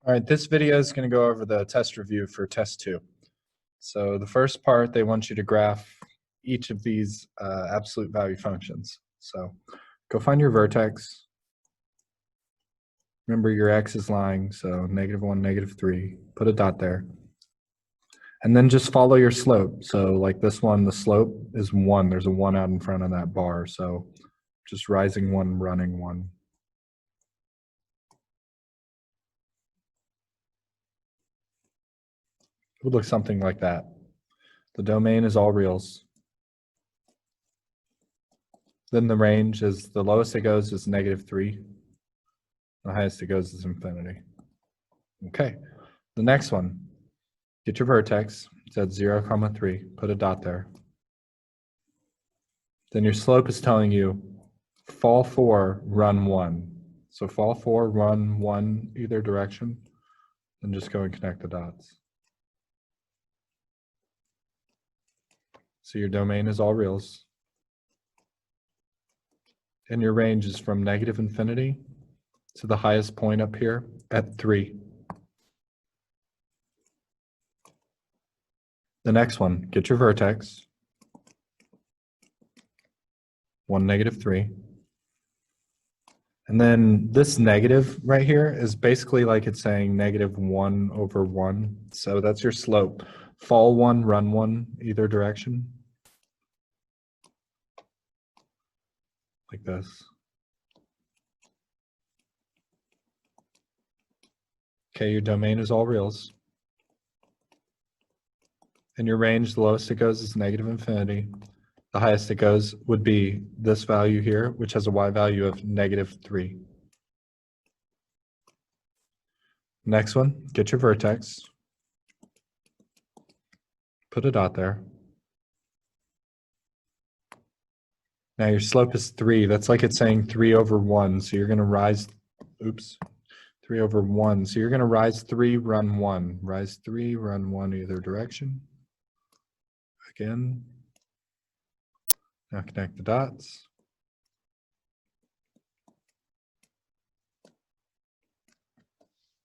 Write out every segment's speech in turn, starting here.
All right, this video is going to go over the test review for test 2. So the first part, they want you to graph each of these absolute value functions. So go find your vertex. Remember your x is lying, so -1, -3. Put a dot there. And then just follow your slope. So like this one, the slope is 1. There's a 1 out in front of that bar. So just rising 1, running 1. It would look something like that. The domain is all reals. Then the range is, the lowest it goes is -3. The highest it goes is infinity. Okay, the next one, get your vertex. It's at 0, 3. Put a dot there. Then your slope is telling you fall 4, run 1. So fall 4, run 1 either direction, and just go and connect the dots. So your domain is all reals. And your range is from -infinity to the highest point up here at 3. The next one, get your vertex. 1, -3. And then this negative right here is basically like it's saying -1/1. So that's your slope. Fall 1, run 1, either direction. Like this. Okay, your domain is all reals. And your range, the lowest it goes is -infinity. The highest it goes would be this value here, which has a y value of -3. Next one, get your vertex. Put a dot there. Now your slope is 3. That's like it's saying 3/1. So you're going to rise, 3/1. So you're going to rise 3, run 1. Rise 3, run 1 either direction. Again. Now connect the dots.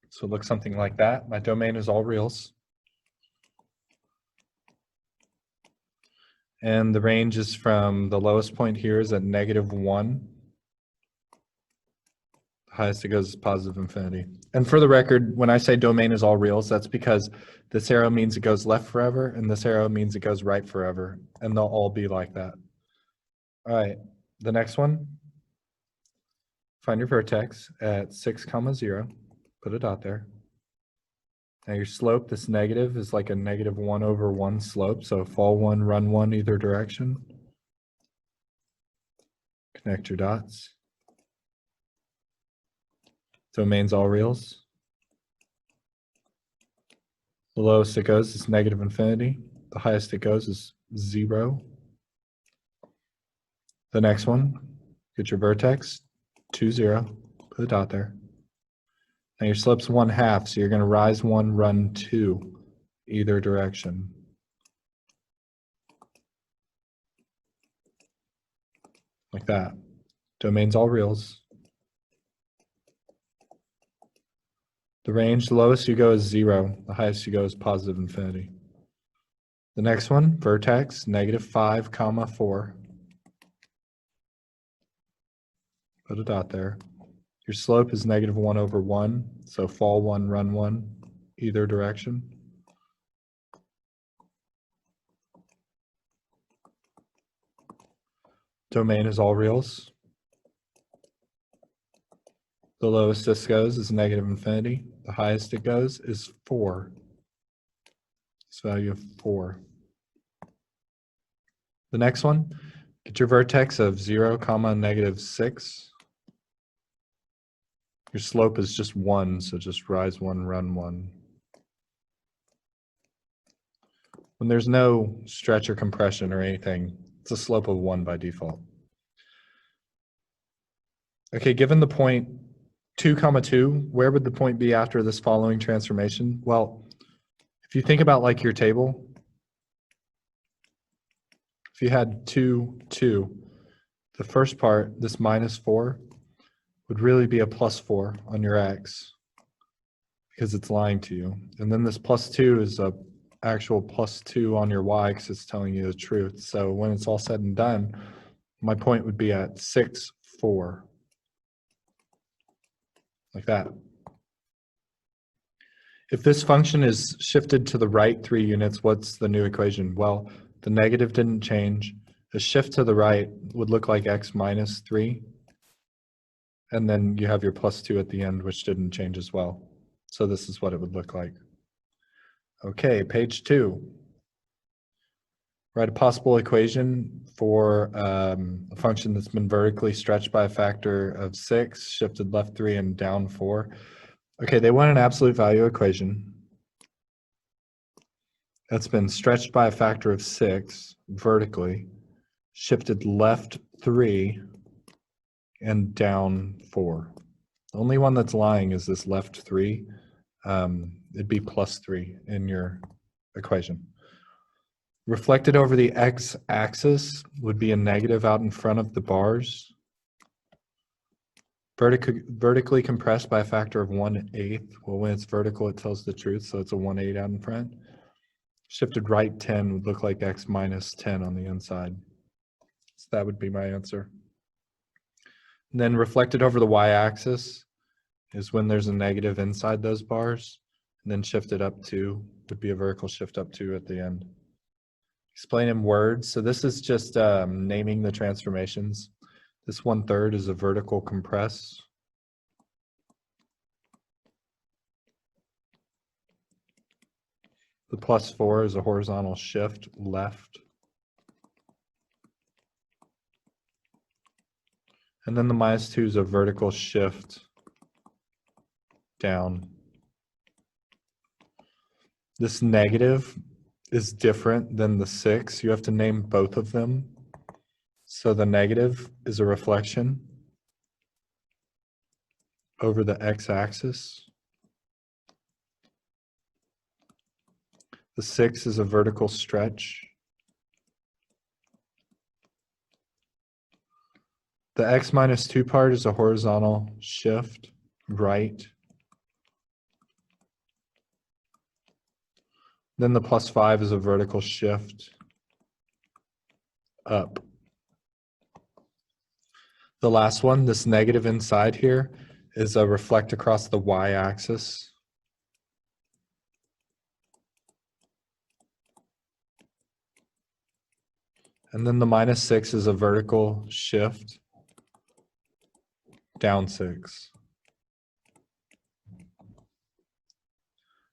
So it looks something like that. My domain is all reals. And the range is from the lowest point here is at -1. The highest it goes is +infinity. And for the record, when I say domain is all reals, that's because this arrow means it goes left forever, and this arrow means it goes right forever. And they'll all be like that. All right, the next one. Find your vertex at 6, 0. Put a dot there. Now your slope, this negative, is like a -1/1 slope. So fall 1, run 1 either direction. Connect your dots. Domain's all reals. The lowest it goes is -infinity. The highest it goes is 0. The next one, get your vertex, 2, 0. Put a dot there. Now your slope's 1/2, so you're going to rise 1, run 2, either direction. Like that. Domain's all reals. The range, the lowest you go is 0. The highest you go is +infinity. The next one, vertex, -5, 4. Put a dot there. Your slope is -1/1, so fall 1, run 1, either direction. Domain is all reals. The lowest this goes is -infinity. The highest it goes is 4. This value of 4. The next one, get your vertex of 0, -6. Your slope is just 1, so just rise 1, run 1. When there's no stretch or compression or anything, it's a slope of 1 by default. Okay, given the point 2, 2, where would the point be after this following transformation? Well, if you think about like your table, if you had 2, 2, the first part, this -4, would really be a +4 on your x, because it's lying to you. And then this +2 is a actual +2 on your y because it's telling you the truth. So when it's all said and done, my point would be at 6, 4. Like that. If this function is shifted to the right 3 units, what's the new equation? Well, the negative didn't change. A shift to the right would look like x minus 3. And then you have your +2 at the end, which didn't change as well. So this is what it would look like. Okay, page 2. Write a possible equation for a function that's been vertically stretched by a factor of 6, shifted left 3 and down 4. Okay, they want an absolute value equation that's been stretched by a factor of 6 vertically, shifted left 3 and down 4. The only one that's lying is this left 3. It'd be +3 in your equation. Reflected over the x-axis would be a negative out in front of the bars. Vertically compressed by a factor of 1/8. Well, when it's vertical, it tells the truth, so it's a 1/8 out in front. Shifted right 10 would look like x minus 10 on the inside. So that would be my answer. And then reflected over the y-axis is when there's a negative inside those bars, and then shifted up 2 would be a vertical shift up 2 at the end. Explain in words. So this is just naming the transformations. This 1/3 is a vertical compress. The +4 is a horizontal shift left. And then the -2 is a vertical shift down. This negative is different than the 6. You have to name both of them. So the negative is a reflection over the x-axis. The 6 is a vertical stretch. The x minus 2 part is a horizontal shift right. Then the +5 is a vertical shift up. The last one, this negative inside here, is a reflect across the y-axis. And then the -6 is a vertical shift down 6.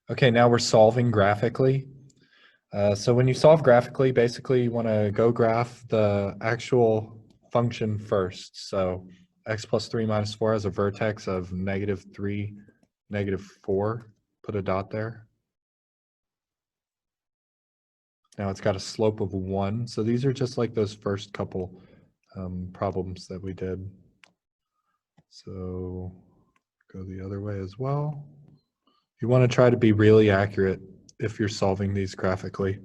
Okay, now we're solving graphically. So when you solve graphically, basically you want to go graph the actual function first. So x plus 3 minus 4 has a vertex of -3, -4. Put a dot there. Now it's got a slope of 1. So these are just like those first couple problems that we did. So go the other way as well. You want to try to be really accurate if you're solving these graphically.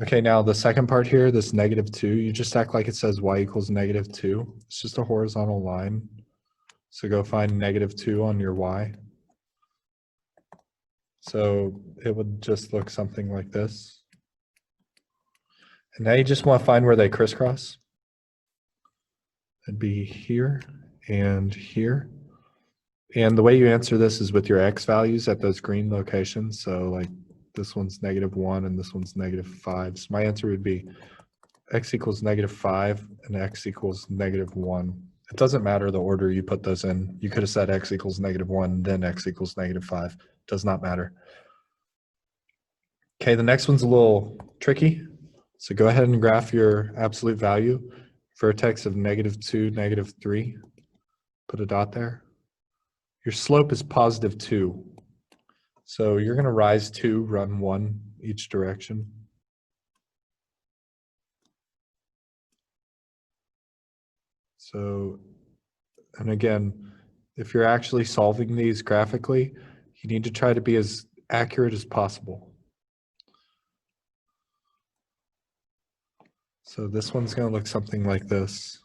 Okay, now the second part here, this -2, you just act like it says y equals -2. It's just a horizontal line. So go find -2 on your y. So it would just look something like this. And now you just want to find where they crisscross. It'd be here and here. And the way you answer this is with your x values at those green locations. So like this one's -1 and this one's -5. So my answer would be x equals -5 and x equals -1. It doesn't matter the order you put those in. You could have said x equals -1, then x equals -5. Does not matter. Okay, the next one's a little tricky. So go ahead and graph your absolute value. Vertex of -2, -3. Put a dot there. Your slope is +2. So you're going to rise 2, run 1 each direction. So, and again, if you're actually solving these graphically, you need to try to be as accurate as possible. So this one's going to look something like this.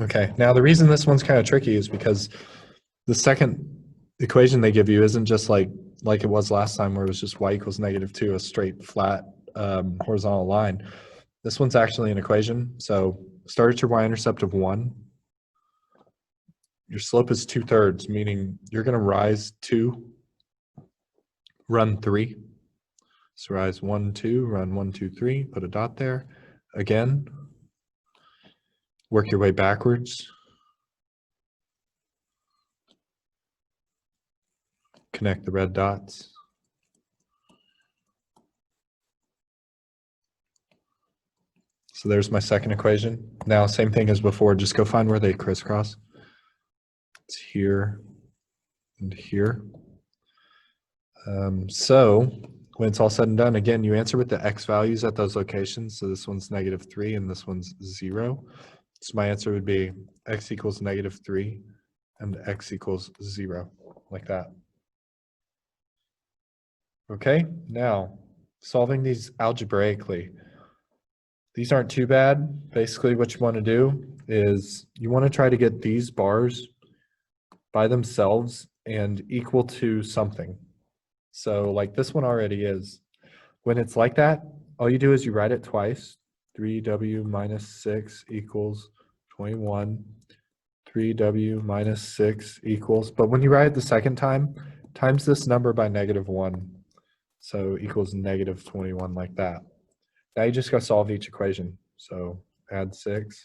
Okay, now the reason this one's kind of tricky is because the second equation they give you isn't just like it was last time where it was just y equals -2, a straight flat horizontal line. This one's actually an equation. So start at your y-intercept of 1. Your slope is 2/3, meaning you're going to rise 2, run 3. So rise 1, 2, run 1, 2, 3, put a dot there. Again, work your way backwards. Connect the red dots. So there's my second equation. Now, same thing as before, just go find where they crisscross. It's here and here. So when it's all said and done, again, you answer with the x values at those locations. So this one's -3 and this one's 0. So my answer would be x equals -3 and x equals 0, like that. Okay, now solving these algebraically. These aren't too bad. Basically what you want to do is you want to try to get these bars by themselves and equal to something. So like this one already is. When it's like that, all you do is you write it twice. 3w minus 6 equals 21. 3w minus 6 equals, but when you write it the second time, times this number by -1. So equals -21, like that. Now you just got to solve each equation. So add 6.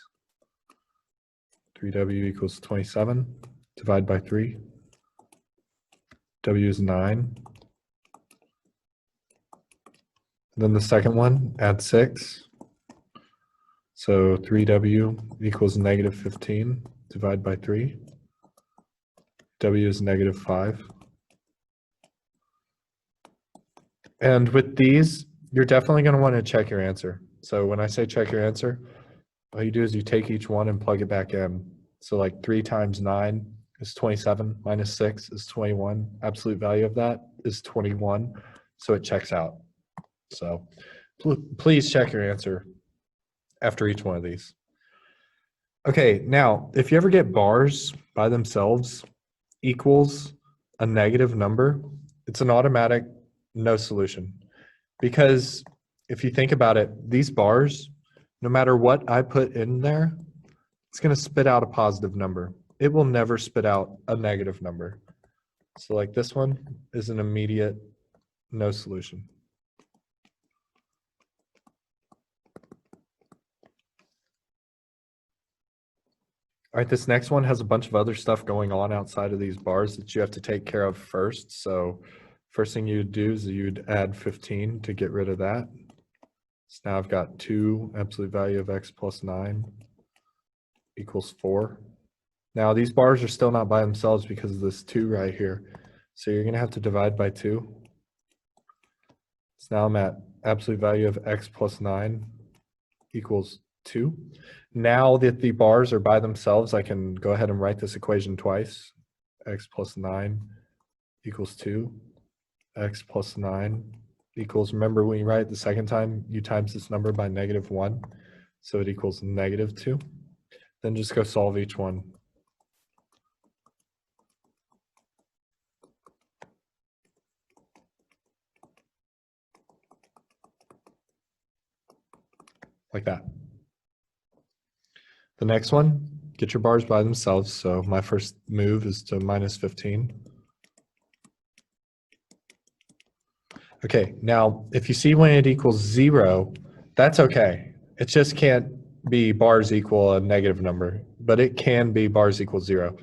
3w equals 27. Divide by 3. W is 9. Then the second one, add 6. So 3w equals -15. Divide by 3. W is -5. And with these, you're definitely going to want to check your answer. So when I say check your answer, all you do is you take each one and plug it back in. So like 3 times 9 is 27, minus 6 is 21. Absolute value of that is 21. So it checks out. So please check your answer after each one of these. Okay, now if you ever get bars by themselves equals a negative number, it's an automatic no solution. Because if you think about it, these bars, no matter what I put in there, it's going to spit out a positive number. It will never spit out a negative number. So like this one is an immediate no solution. All right, this next one has a bunch of other stuff going on outside of these bars that you have to take care of first. So first thing you'd do is you'd add 15 to get rid of that. So now I've got 2 absolute value of x plus 9 equals 4. Now these bars are still not by themselves because of this 2 right here. So you're going to have to divide by 2. So now I'm at absolute value of x plus 9 equals 2. Now that the bars are by themselves, I can go ahead and write this equation twice. X plus 9 equals 2. X plus 9 equals, remember when you write it the second time, you times this number by -1. So it equals -2. Then just go solve each one. Like that. The next one, get your bars by themselves. So my first move is to -15. Okay, now if you see when it equals 0, that's okay. It just can't be bars equal a negative number, but it can be bars equal 0.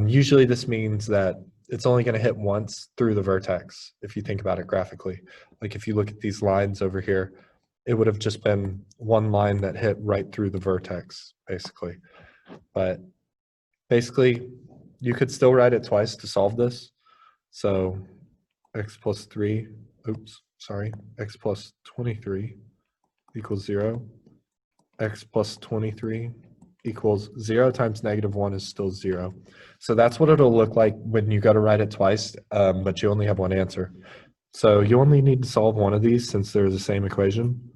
Usually this means that it's only going to hit once through the vertex, if you think about it graphically. Like if you look at these lines over here, it would have just been one line that hit right through the vertex, basically. But basically, you could still write it twice to solve this. So x plus 3, x plus 23 equals 0. X plus 23 equals 0 times -1 is still 0. So that's what it'll look like when you got to write it twice, but you only have one answer. So you only need to solve one of these since they're the same equation.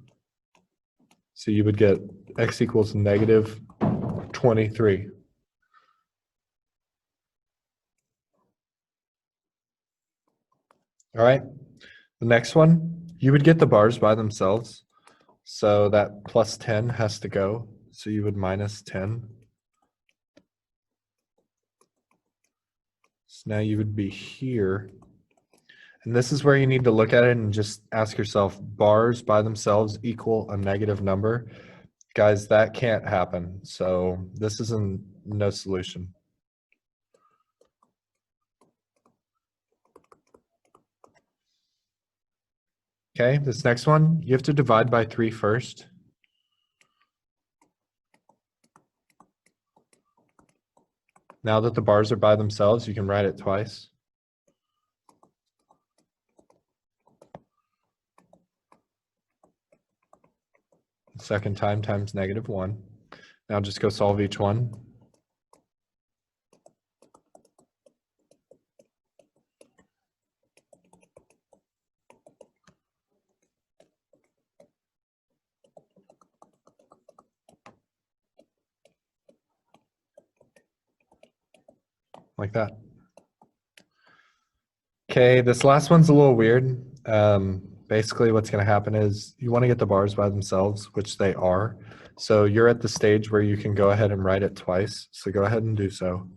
So you would get x equals 23. All right, the next one, you would get the bars by themselves. So that plus 10 has to go. So you would minus 10. So now you would be here. And this is where you need to look at it and just ask yourself, bars by themselves equal a negative number? Guys, that can't happen. So this is no solution. Okay, this next one, you have to divide by 3 first. Now that the bars are by themselves, you can write it twice. Second time times -1. Now just go solve each one. Like that. Okay, this last one's a little weird. Basically what's going to happen is you want to get the bars by themselves, which they are. So you're at the stage where you can go ahead and write it twice. So go ahead and do so.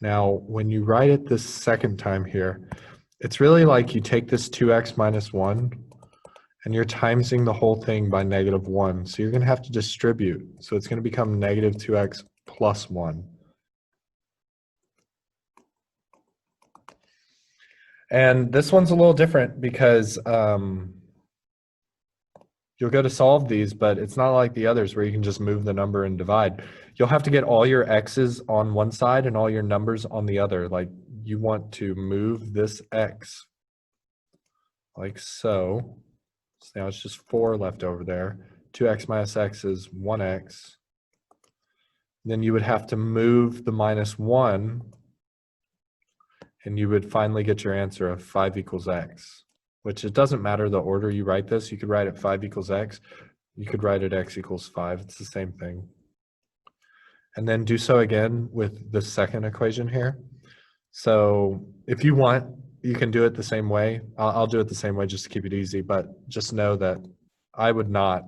Now, when you write it this second time here, it's really like you take this 2x minus 1 and you're timesing the whole thing by -1. So you're going to have to distribute. So it's going to become -2x plus 1. And this one's a little different because you'll go to solve these, but it's not like the others where you can just move the number and divide. You'll have to get all your x's on one side and all your numbers on the other. Like you want to move this x like so. So now it's just 4 left over there. 2x minus x is 1x. Then you would have to move the -1, and you would finally get your answer of 5 equals x, which it doesn't matter the order you write this. You could write it 5 equals x. You could write it x equals 5. It's the same thing. And then do so again with the second equation here. So if you want, you can do it the same way. I'll do it the same way just to keep it easy, but just know that I would not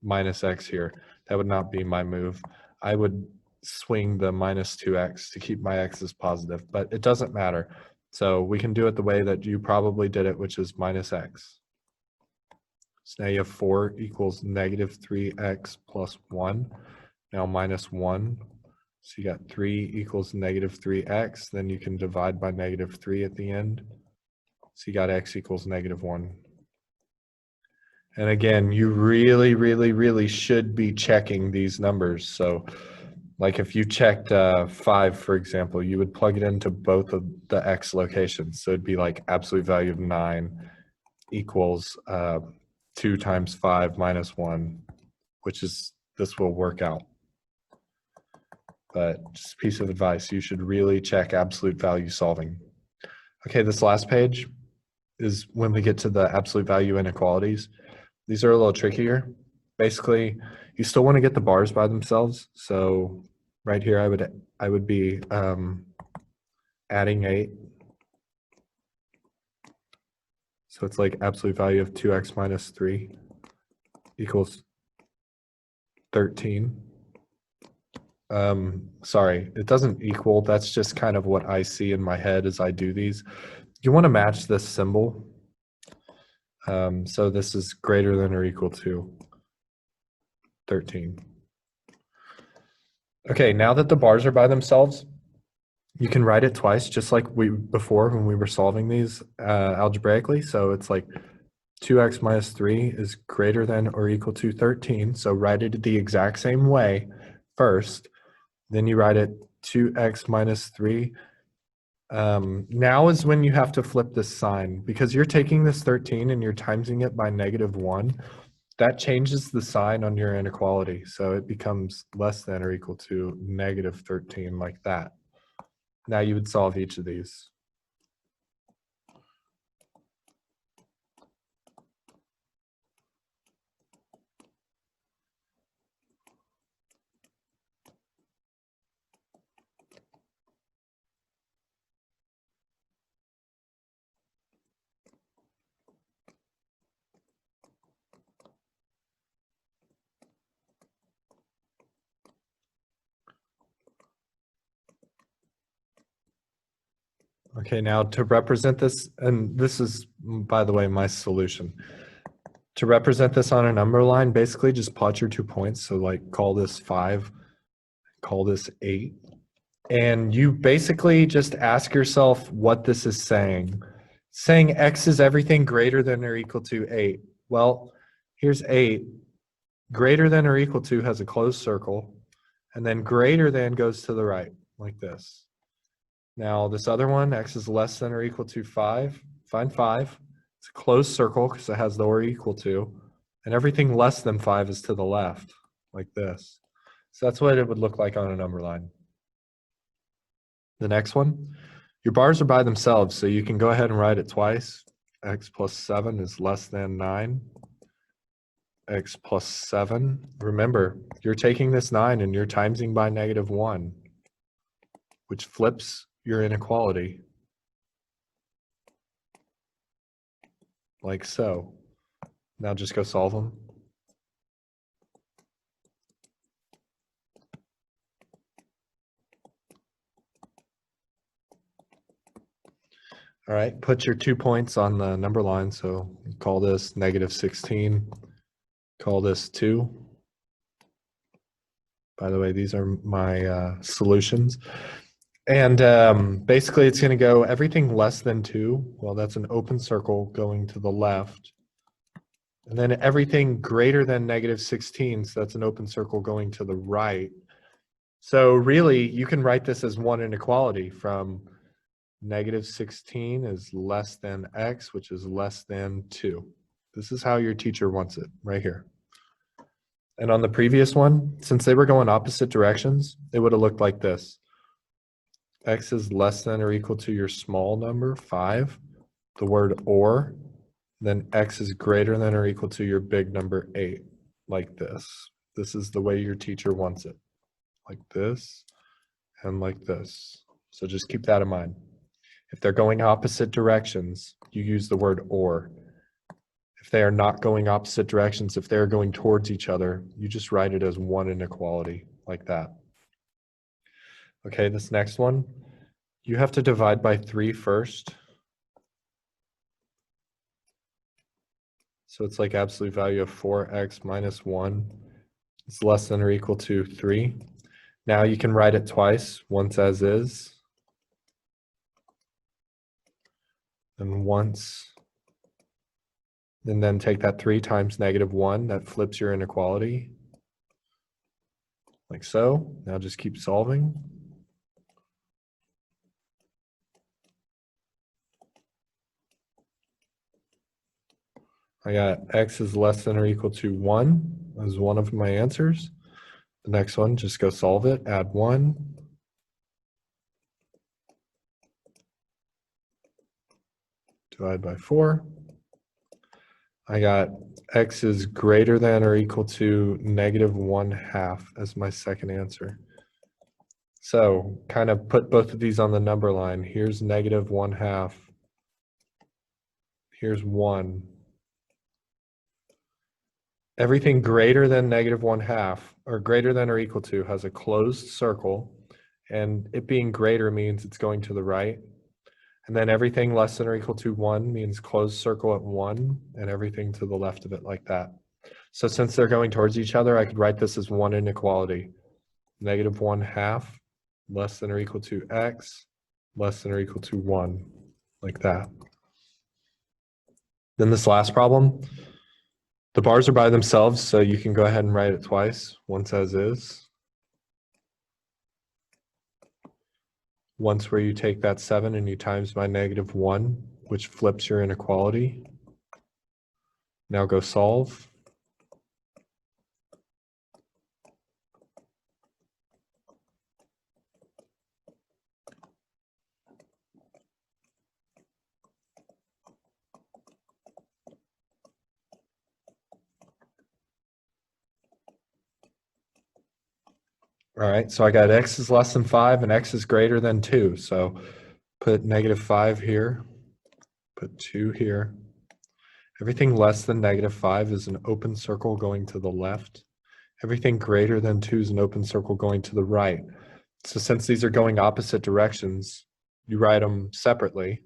minus x here. That would not be my move. I would swing the -2x to keep my x's positive, but it doesn't matter. So we can do it the way that you probably did it, which is -x. So now you have 4 equals -3x plus 1. Now -1. So you got 3 equals -3x. Then you can divide by -3 at the end. So you got x equals -1. And again, you really, really, really should be checking these numbers. So like if you checked 5, for example, you would plug it into both of the x locations. So it'd be like absolute value of 9 equals 2 times 5 minus 1, which is, this will work out. But just a piece of advice, you should really check absolute value solving. Okay, this last page is when we get to the absolute value inequalities. These are a little trickier. Basically, you still want to get the bars by themselves. So right here, I would be adding 8. So it's like absolute value of 2x minus 3 equals 13. Sorry, it doesn't equal. That's just kind of what I see in my head as I do these. You want to match this symbol. So this is greater than or equal to 13. Okay, now that the bars are by themselves, you can write it twice, just like before when we were solving these algebraically. So it's like 2x minus 3 is greater than or equal to 13. So write it the exact same way first. Then you write it 2x minus 3. Now is when you have to flip this sign, because you're taking this 13 and you're timesing it by -1. That changes the sign on your inequality. So it becomes less than or equal to -13, like that. Now you would solve each of these. Okay, now to represent this, and this is, by the way, my solution. To represent this on a number line, basically just plot your 2 points. So like call this 5, call this 8. And you basically just ask yourself what this is saying. Saying x is everything greater than or equal to 8. Well, here's 8. Greater than or equal to has a closed circle. And then greater than goes to the right, like this. Now this other one, x is less than or equal to 5. Find 5. It's a closed circle because it has the or equal to. And everything less than 5 is to the left, like this. So that's what it would look like on a number line. The next one, your bars are by themselves, so you can go ahead and write it twice. X plus 7 is less than 9. X plus 7. Remember, you're taking this 9 and you're timesing by -1, which flips your inequality. Like so. Now just go solve them. All right, put your 2 points on the number line. So call this -16, call this 2. By the way, these are my solutions. And basically it's gonna go everything less than 2. Well, that's an open circle going to the left. And then everything greater than -16, so that's an open circle going to the right. So really, you can write this as one inequality from -16 is less than x, which is less than 2. This is how your teacher wants it, right here. And on the previous one, since they were going opposite directions, it would have looked like this. X is less than or equal to your small number, 5, the word or, then x is greater than or equal to your big number, 8, like this. This is the way your teacher wants it, like this and like this. So just keep that in mind. If they're going opposite directions, you use the word or. If they are not going opposite directions, if they're going towards each other, you just write it as one inequality, like that. Okay, this next one, you have to divide by 3 first. So it's like absolute value of 4x minus 1 is less than or equal to 3. Now you can write it twice, once as is, and once, and then take that 3 times -1, that flips your inequality, like so. Now just keep solving. I got x is less than or equal to 1 as one of my answers. The next one, just go solve it, add 1. Divide by 4. I got x is greater than or equal to -1/2 as my second answer. So kind of put both of these on the number line. Here's -1/2. Here's 1. Everything greater than -1/2 or greater than or equal to has a closed circle, and it being greater means it's going to the right. And then everything less than or equal to 1 means closed circle at 1, and everything to the left of it like that. So since they're going towards each other, I could write this as one inequality. -1/2 less than or equal to x less than or equal to 1, like that. Then this last problem, the bars are by themselves, so you can go ahead and write it twice, once as is. Once where you take that 7 and you times by -1, which flips your inequality. Now go solve. All right, so I got x is less than 5 and x is greater than 2. So put -5 here, put 2 here. Everything less than -5 is an open circle going to the left. Everything greater than 2 is an open circle going to the right. So since these are going opposite directions, you write them separately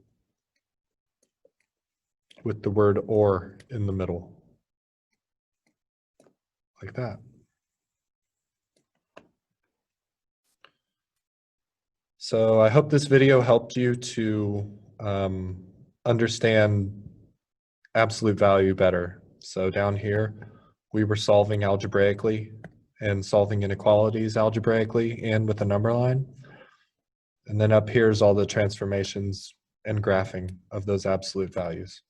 with the word or in the middle, like that. So I hope this video helped you to understand absolute value better. So down here, we were solving algebraically and solving inequalities algebraically and with a number line. And then up here is all the transformations and graphing of those absolute values.